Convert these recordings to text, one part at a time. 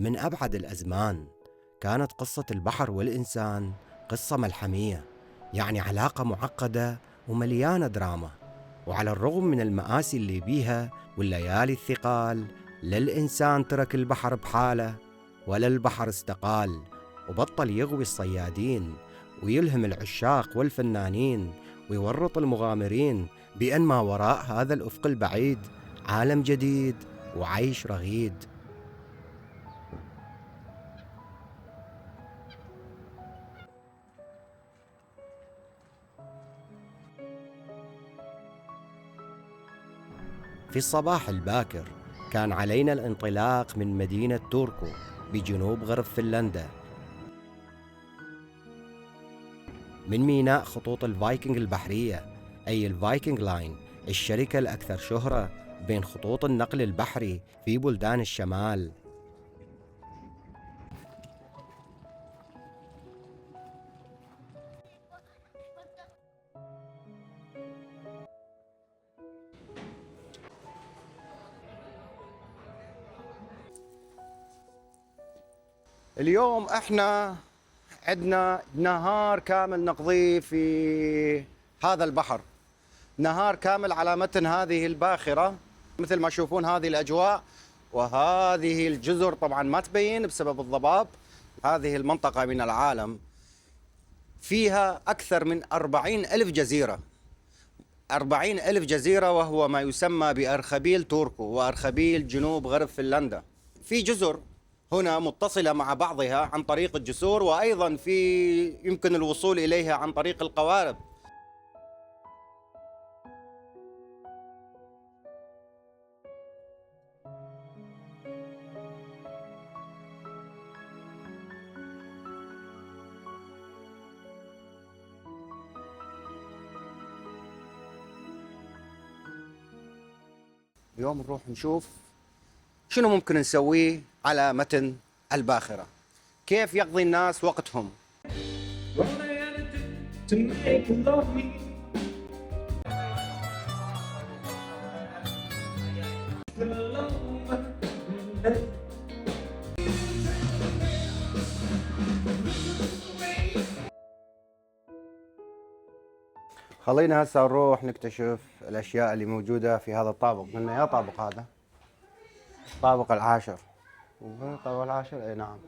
من أبعد الأزمان كانت قصة البحر والإنسان قصة ملحمية، يعني علاقة معقدة ومليانة دراما. وعلى الرغم من المآسي اللي بيها والليالي الثقال، لا الإنسان ترك البحر بحاله ولا البحر استقال، وبطل يغوي الصيادين ويلهم العشاق والفنانين ويورط المغامرين بأن ما وراء هذا الأفق البعيد عالم جديد وعيش رغيد. في الصباح الباكر كان علينا الانطلاق من مدينة توركو بجنوب غرب فنلندا، من ميناء خطوط الفايكنج البحرية، أي الفايكنج لاين، الشركة الأكثر شهرة بين خطوط النقل البحري في بلدان الشمال. اليوم احنا عندنا نهار كامل نقضيه في هذا البحر، نهار كامل على متن هذه الباخرة. مثل ما تشوفون هذه الأجواء وهذه الجزر طبعا ما تبين بسبب الضباب. هذه المنطقة من العالم فيها أكثر من 40,000 جزيرة، 40,000 جزيرة، وهو ما يسمى بأرخبيل توركو وأرخبيل جنوب غرب فنلندا. في جزر هنا متصلة مع بعضها عن طريق الجسور، وأيضا يمكن الوصول إليها عن طريق القوارب. اليوم نروح نشوف شنو ممكن نسويه على متن الباخرة، كيف يقضي الناس وقتهم. خلينا هسه نروح نكتشف الأشياء اللي موجودة في هذا الطابق. قلنا يا طابق هذا الطابق العاشر. الطابق العاشر، اي نعم،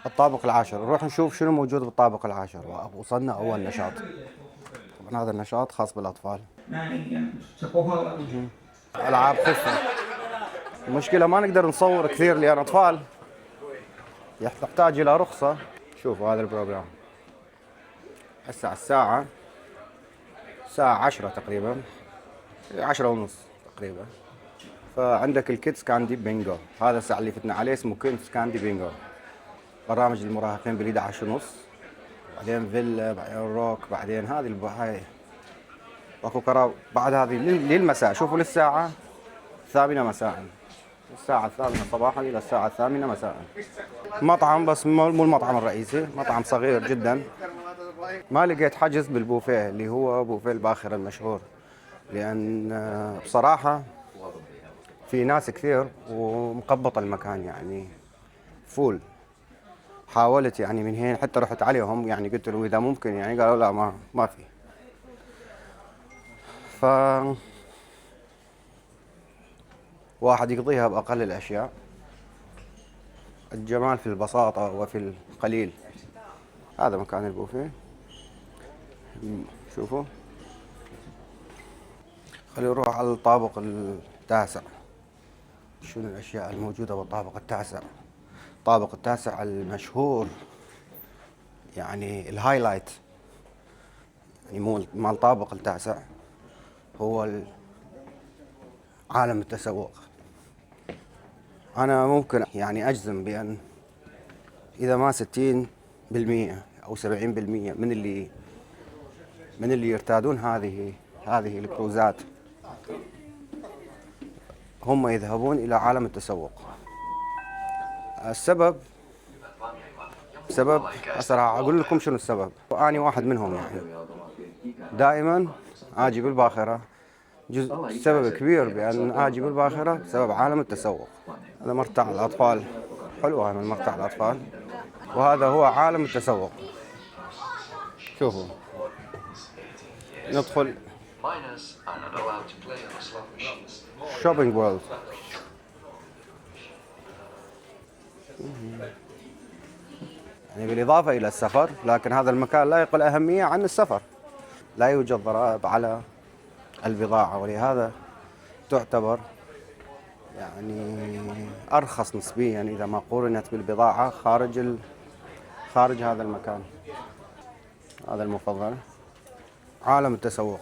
الطابق العاشر. نروح نشوف شنو موجود بالطابق العاشر. وصلنا أول نشاط. طبعا هذا النشاط خاص بالأطفال، ألعاب خفة. المشكلة ما نقدر نصور كثير لأن أطفال، يحتاج إلى رخصة. شوفوا هذا البروجرام هسه الساعة 10 تقريبا، 10:30 تقريبا. فعندك الكيدز كاندي بينجو، هذا الساعة اللي فتنا عليه اسمه كيدز كاندي بينجو. برامج المراهقين بال 11:30، بعدين فيلا، بعدين روك، بعدين هاي اكو كرا بعد هذه للمساء. شوفوا للساعة 8 مساء، الساعة 8 صباحا إلى الساعة 8 مساء. مطعم، بس مو المطعم الرئيسي، مطعم صغير جدا. ما لقيت حجز بالبوفيه اللي هو بوفيه الباخرة المشهور، لأن بصراحة في ناس كثير ومقبط المكان، يعني فول. حاولت يعني من هين حتى رحت عليهم، يعني قلت له إذا ممكن، يعني قالوا لا ما في. ف واحد يقضيها بأقل الأشياء. الجمال في البساطة وفي القليل. هذا مكان البوفيه، شوفوا. خلينا نروح على الطابق التاسع. شنو الأشياء الموجودة بالطابق التاسع؟ الطابق التاسع المشهور، يعني الهايلايت، يعني مال الطابق التاسع هو عالم التسوق. أنا ممكن يعني أجزم بأن إذا ما 60% أو 70% من اللي يرتادون هذه الكروزات هم يذهبون إلى عالم التسوق. السبب راح أقول لكم شنو السبب، وأنا واحد منهم. يعني دائما آجي بالباخرة، سبب كبير بأن آجي بالباخرة بسبب عالم التسوق. هذا مرتع الأطفال حلوة من مقطع الأطفال. وهذا هو عالم التسوق. شوفوا ندخل شوبينج وورلد. يعني بالإضافة إلى السفر، لكن هذا المكان لا يقل أهمية عن السفر. لا يوجد ضرائب على البضاعة، ولهذا تعتبر يعني أرخص نسبيا إذا ما قورنت بالبضاعة خارج هذا المكان. هذا المفضل، عالم التسوق،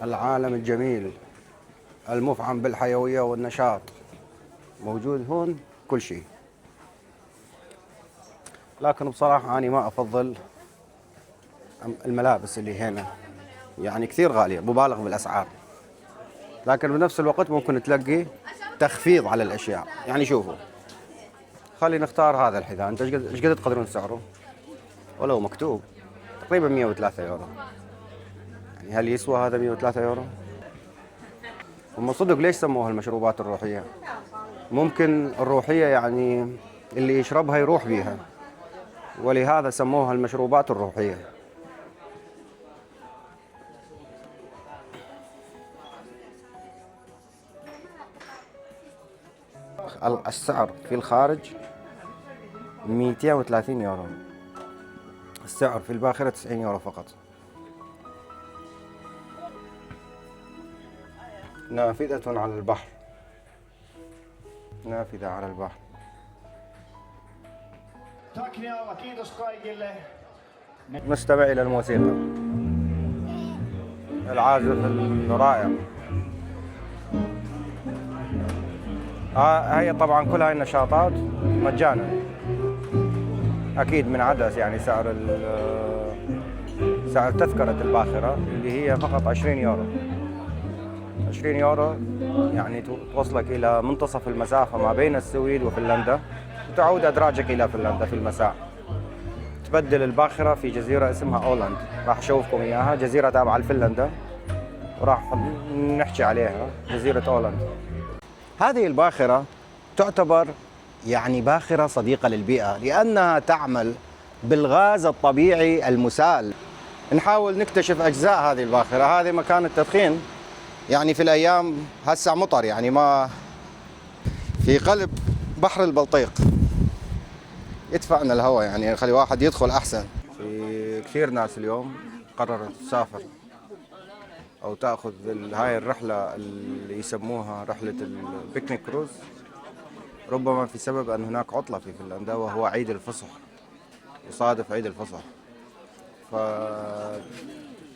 العالم الجميل المفعم بالحيوية والنشاط، موجود هون كل شيء. لكن بصراحة أنا ما أفضل الملابس اللي هنا، يعني كثير غالية، مبالغ بالأسعار، لكن بنفس الوقت ممكن تلاقي تخفيض على الأشياء. يعني شوفوا، خلينا نختار هذا الحذاء. أنت إيش قد تقدرون سعره؟ ولو مكتوب تقريبا 103 يورو. يعني هل يسوى هذا 103 يورو؟ هم صدق ليش سموها المشروبات الروحية؟ ممكن الروحية يعني اللي يشربها يروح بيها، ولهذا سموها المشروبات الروحية. السعر في الخارج 230 يورو، السعر في الباخرة 90 يورو فقط. نافذة على البحر، نافذة على البحر. نستمع إلى الموسيقى، العازف الرائع. هي طبعا كل هاي النشاطات مجانا، أكيد من عدس. يعني سعر تذكرة الباخرة اللي هي فقط 20 يورو. 20 يورو يعني توصلك إلى منتصف المسافة ما بين السويد وفنلندا، وتعود أدراجك إلى فنلندا في المساء. تبدل الباخرة في جزيرة اسمها أولاند، راح أشوفكم إياها، جزيرة تابعة لفنلندا وراح نحكي عليها، جزيرة أولاند. هذه الباخرة تعتبر يعني باخرة صديقة للبيئة، لأنها تعمل بالغاز الطبيعي المسال. نحاول نكتشف أجزاء هذه الباخرة. هذه مكان التدخين، يعني في الأيام هسه مطر، يعني ما في قلب بحر البلطيق، يدفعنا الهواء، يعني خلي واحد يدخل أحسن. في كثير ناس اليوم قررت تسافر أو تأخذ هاي الرحلة اللي يسموها رحلة البيكنيك كروز، ربما في سبب أن هناك عطلة في فنلندا وهو عيد الفصح، يصادف عيد الفصح،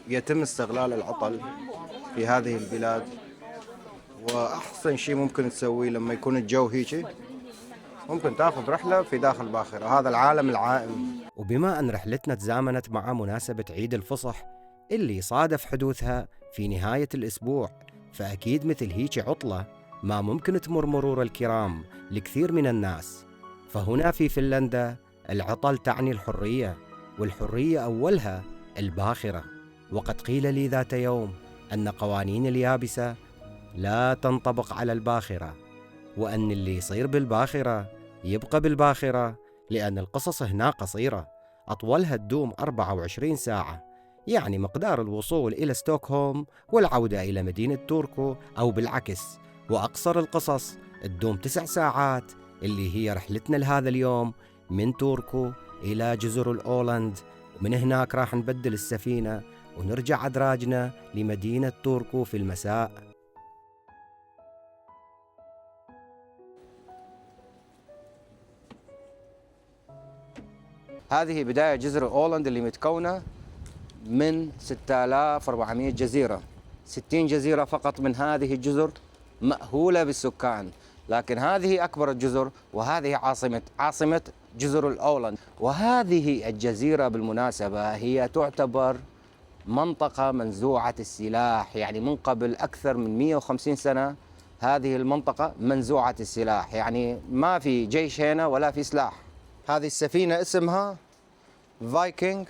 فيتم استغلال العطل في هذه البلاد. وأحسن شيء ممكن تسويه لما يكون الجو هيجي، ممكن تاخذ رحلة في داخل باخرة، هذا العالم العائم. وبما أن رحلتنا تزامنت مع مناسبة عيد الفصح اللي صادف حدوثها في نهاية الأسبوع، فأكيد مثل هيك عطلة ما ممكن تمر مرور الكرام لكثير من الناس. فهنا في فنلندا العطل تعني الحرية، والحرية أولها الباخرة. وقد قيل لي ذات يوم أن قوانين اليابسة لا تنطبق على الباخرة، وأن اللي يصير بالباخرة يبقى بالباخرة، لأن القصص هنا قصيرة، أطولها تدوم 24 ساعة، يعني مقدار الوصول إلى ستوكهولم والعودة إلى مدينة توركو أو بالعكس. وأقصر القصص تدوم 9 ساعات، اللي هي رحلتنا لهذا اليوم من توركو إلى جزر الأولاند، ومن هناك راح نبدل السفينة ونرجع أدراجنا لمدينة توركو في المساء. هذه بداية جزر أولاند اللي متكونة من 6400 جزيرة. 60 جزيرة فقط من هذه الجزر مأهولة بالسكان، لكن هذه أكبر الجزر، وهذه عاصمة جزر الأولاند. وهذه الجزيرة بالمناسبة هي تعتبر منطقة منزوعة السلاح، يعني من قبل أكثر من 150 سنة هذه المنطقة منزوعة السلاح، يعني ما في جيش هنا ولا في سلاح. هذه السفينة اسمها فايكنج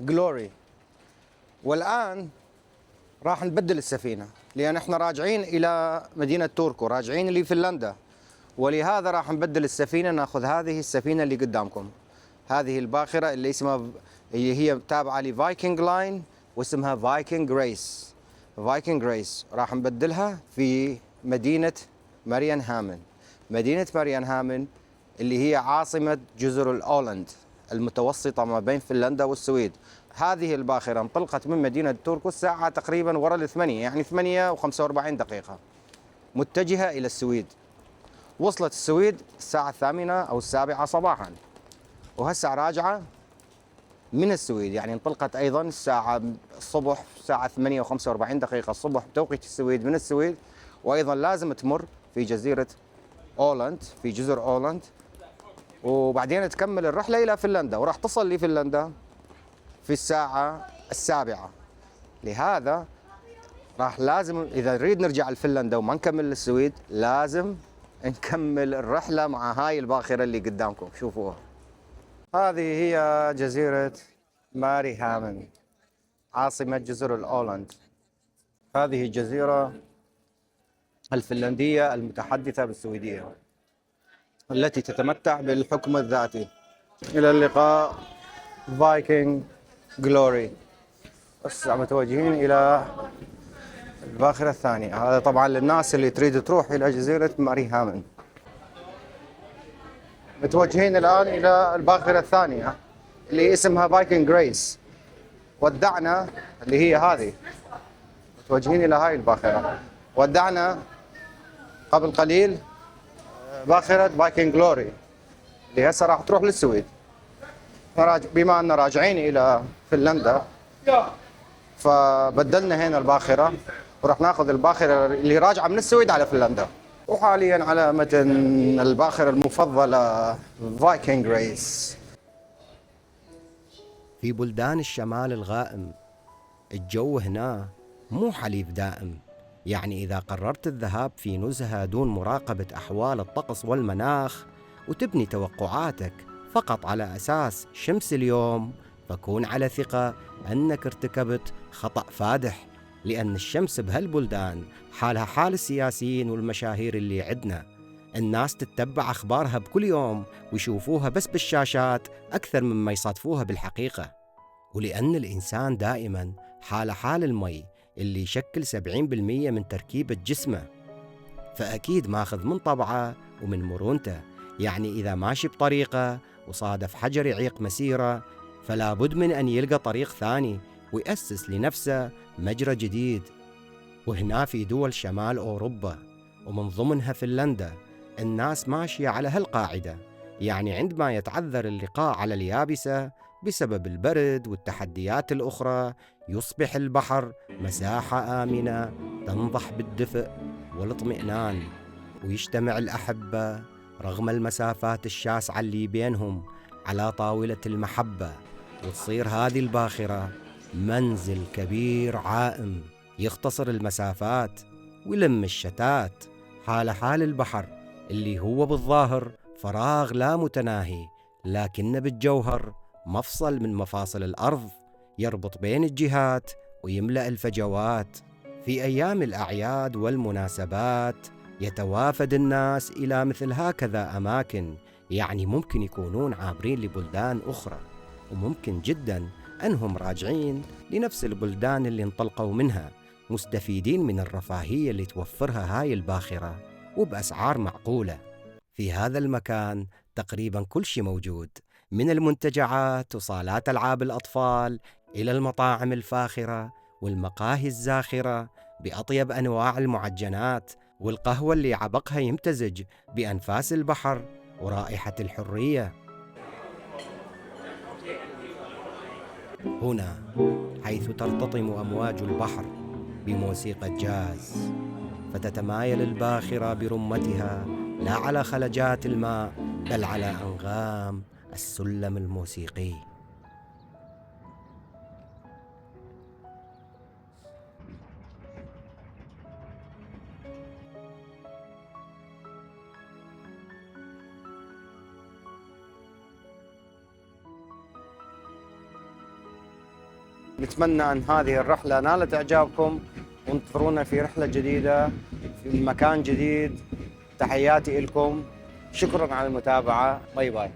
جلوري، والآن راح نبدل السفينة لأن احنا راجعين إلى مدينة توركو، راجعين لفنلندا، ولهذا راح نبدل السفينة، ناخذ هذه السفينة اللي قدامكم، هذه الباخرة اللي اسمها، اللي هي تابعة لفايكنج لاين واسمها فايكنج ريس. فايكنج ريس راح نبدلها في مدينة ماريان هامن. مدينة ماريان هامن اللي هي عاصمة جزر الأولند المتوسطة ما بين فنلندا والسويد. هذه الباخرة انطلقت من مدينة توركو الساعة تقريبا ورا الثمانية، يعني 8:45 دقيقة، متجهة إلى السويد. وصلت السويد الساعة 8 أو 7 صباحا، وهسه راجعة من السويد، يعني انطلقت أيضا الساعة الصبح الساعة 8:45 دقيقة الصبح بتوقيت السويد من السويد، وأيضا لازم تمر في جزيرة أولاند، في جزر أولاند، وبعدين تكمل الرحلة إلى فنلندا، وراح تصل لفنلندا في الساعة 7. لهذا راح لازم إذا نريد نرجع لفنلندا وما نكمل للسويد لازم نكمل الرحلة مع هاي الباخرة اللي قدامكم. شوفوها، هذه هي جزيرة ماري هامن عاصمة جزر الأولاند. هذه الجزيرة الفنلندية المتحدثة بالسويدية التي تتمتع بالحكم الذاتي. إلى اللقاء فايكنج جلوري. هسه متوجهين إلى الباخرة الثانية. هذا طبعا للناس اللي تريد تروح إلى جزيرة ماري هامن. متوجهين الآن إلى الباخرة الثانية اللي اسمها فايكنج ريس. ودعنا اللي هي هذه، متوجهين إلى هاي الباخرة. ودعنا قبل قليل باخرة فايكنج جلوري اللي هسه راح تروح للسويد. بما أننا راجعين إلى فنلندا فبدلنا هنا الباخرة، وراح ناخذ الباخرة اللي راجعة من السويد على فنلندا. وحاليا على متن الباخرة المفضلة فايكنج ريس. في بلدان الشمال الغائم الجو هنا مو حليف دائم، يعني إذا قررت الذهاب في نزهة دون مراقبة أحوال الطقس والمناخ وتبني توقعاتك فقط على أساس شمس اليوم، فكون على ثقة أنك ارتكبت خطأ فادح، لأن الشمس بهالبلدان حالها حال السياسيين والمشاهير اللي عندنا. الناس تتبع أخبارها بكل يوم ويشوفوها بس بالشاشات أكثر مما يصادفوها بالحقيقة. ولأن الإنسان دائما حال حال المي اللي يشكل 70% من تركيبة جسمه، فأكيد ماخذ من طبعه ومن مرونته. يعني إذا ماشي بطريقة وصادف حجر يعيق مسيرة، فلا بد من أن يلقى طريق ثاني ويأسس لنفسه مجرى جديد. وهنا في دول شمال أوروبا ومن ضمنها فنلندا الناس ماشية على هالقاعدة، يعني عندما يتعذر اللقاء على اليابسة بسبب البرد والتحديات الأخرى، يصبح البحر مساحة آمنة تنضح بالدفء والاطمئنان، ويجتمع الأحبة رغم المسافات الشاسعة اللي بينهم على طاولة المحبة، وتصير هذه الباخرة منزل كبير عائم يختصر المسافات ويلم الشتات، حال حال البحر اللي هو بالظاهر فراغ لا متناهي، لكن بالجوهر مفصل من مفاصل الأرض يربط بين الجهات ويملأ الفجوات. في أيام الأعياد والمناسبات يتوافد الناس إلى مثل هكذا أماكن، يعني ممكن يكونون عابرين لبلدان أخرى، وممكن جدا أنهم راجعين لنفس البلدان اللي انطلقوا منها، مستفيدين من الرفاهية اللي توفرها هاي الباخرة وبأسعار معقولة. في هذا المكان تقريبا كل شيء موجود، من المنتجعات وصالات ألعاب الأطفال إلى المطاعم الفاخرة والمقاهي الزاخرة بأطيب أنواع المعجنات، والقهوة اللي عبقها يمتزج بأنفاس البحر ورائحة الحرية. هنا حيث ترتطم أمواج البحر بموسيقى الجاز، فتتمايل الباخرة برمتها لا على خلجات الماء بل على أنغام السلم الموسيقي. نتمنى أن هذه الرحلة نالت إعجابكم، وانتظرونا في رحلة جديدة في مكان جديد تحياتي لكم، شكرا على المتابعة، باي باي.